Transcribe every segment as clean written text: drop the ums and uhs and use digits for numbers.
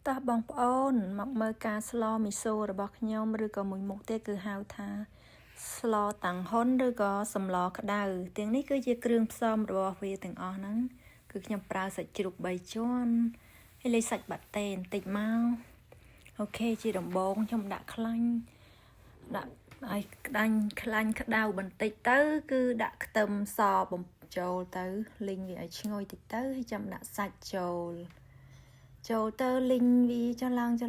តោះបងប្អូនមកមើលការស្លមីសូរបស់ខ្ញុំឬក៏មួយមុខទៀតគឺហៅថាស្លតាំងហ៊ុនឬក៏សម្លក្តៅទាំងនេះគឺជាគ្រឿងផ្សំរបស់វាទាំងអស់ហ្នឹងគឺខ្ញុំប្រើសាច់ជ្រូក3ជាន់ហើយលេខសាច់បាត់តេបន្តិចមកអូខេជាដំបូងខ្ញុំដាក់ខ្លាញ់ដាក់ឲ្យក្តាញ់ខ្លាញ់ក្តៅបន្តិចទៅគឺដាក់ខ្ទឹមសបំចូលទៅលីងវាឲ្យឈ្ងុយតិចទៅហើយចាំដាក់សាច់ចូលទៅលីងវាចឡើងឲ្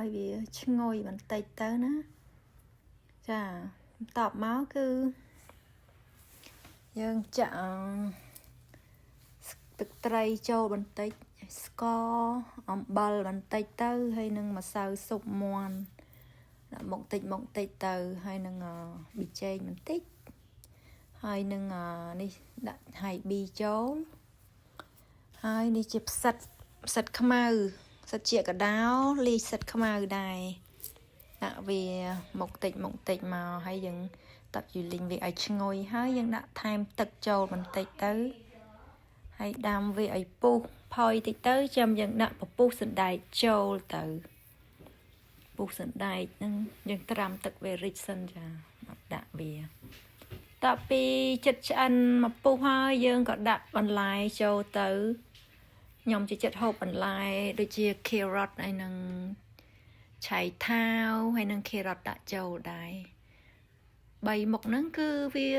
យវាឈ្ងុយបន្តិចទៅណាចាបន្ទាប់មកគឺយើងចាក់ទឹកត្រីចូលបន្តិចស្ករអំបិលបន្តិចទៅហើយនឹងម្សៅស៊ុបមាន់ដាក់មកតិចទៅហើយនឹងប៊ីចេងបន្តិចហើយនឹងនេះដាក់ហៃប៊ីចូលហើយនេះជាផ្សិតខ្មៅផ្សិតជាកដោលីផ្សិតខ្មៅដែរដាក់វាមកតិចមកហើយយើងតាប់យូលីងវាឲ្យឈ្ងុយហើយយើងដាក់ថែមទឹកចូលបន្តិចទៅហើយដាំវាឲ្យពុះផុយតិចទៅចាំយើងដាក់ពពុះសណ្ដែកចូលទៅពុះសណ្ដែកហ្នឹងយើងត្រាំទឹកវារីកសិនចាមកដាក់វាតពីចិត្តឆ្អិនមកពុះហើយយើងក៏ដាក់បន្លែចូលទៅខ្ញុំជាចិត្តហូបបន្លែដូចជា carrot ហើយនឹងឆៃថាវហើយនឹង carrot ដាក់ចូលដែរ3មុខហ្នឹងគឺវា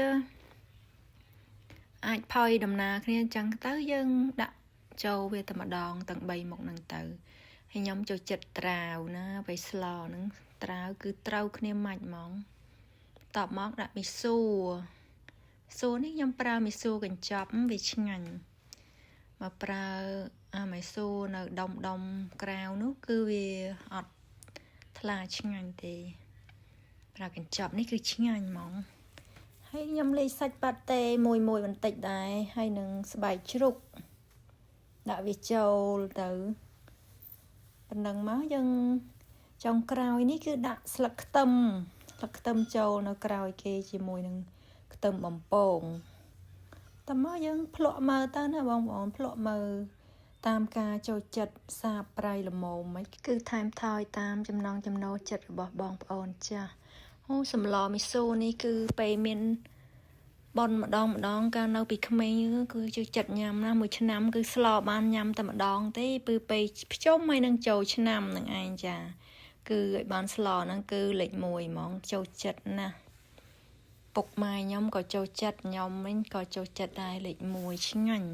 អាចផុយដំណើរគ្នាអញ្ចឹងទៅយើងដាក់ចូលវាតែម្ដងទាំង3មុខហ្នឹងទៅហើយខ្ញុំចូលចិត្តត្រាវណាពេលស្លហ្នឹងត្រាវគឺត្រូវគ្នាម៉ាច់ហ្មងតបមកដាក់មីស៊ូនេះខ្ញុំប្រើមីស៊ូកញ្ចប់វាឆ្ងាញ់មកប្រើមីស៊ូនៅដុំក្រៅនោះគឺវាអត់ថ្លាឆ្ងាញ់ទេប្រើកញ្ចប់នេះគឺឆ្ងាញ់ហ្មងហើយខ្ញុំលេខសាច់ប៉ាតេមួយបន្តិចដែរហើយនឹងស្បែកជ្រូកដាក់វាចូលទៅប៉ុណ្ណឹងមកយើងចុងក្រោយនេះគឺដាក់ស្លឹកខ្ទឹមចូលនៅក្រោយគេជាមួយនឹងខ្ទឹមបំពងតើមកយើងភ្លក់មើលទៅណាបងប្អូនភ្លក់មើលតាមការចូលចិត្តសាបប្រៃល្មមមិនគឺថែមថយតាមចំណង់ចំណូលចិត្តរបស់បងប្អូនចាស់អូសម្លមីស៊ូនេះគឺពេលមានបនម្ដងកាលនៅពីក្មេងគឺចូលចិត្តញ៉ាំណាមួយឆ្នាំគឺស្លបានញ៉ាំតែម្ដងទេពេលភ្ជុំហើយនឹងចូលឆ្នាំនឹងឯងចាគឺឲ្យបានស្លហ្នឹងគឺលេខ1ហ្មងចូលចិត្តណាស់ពុកម៉ែខ្ញុំក៏ចូលចិត្តខ្ញុំវិញក៏ចូលចិត្តដែរលេខ1ឆ្ងាញ់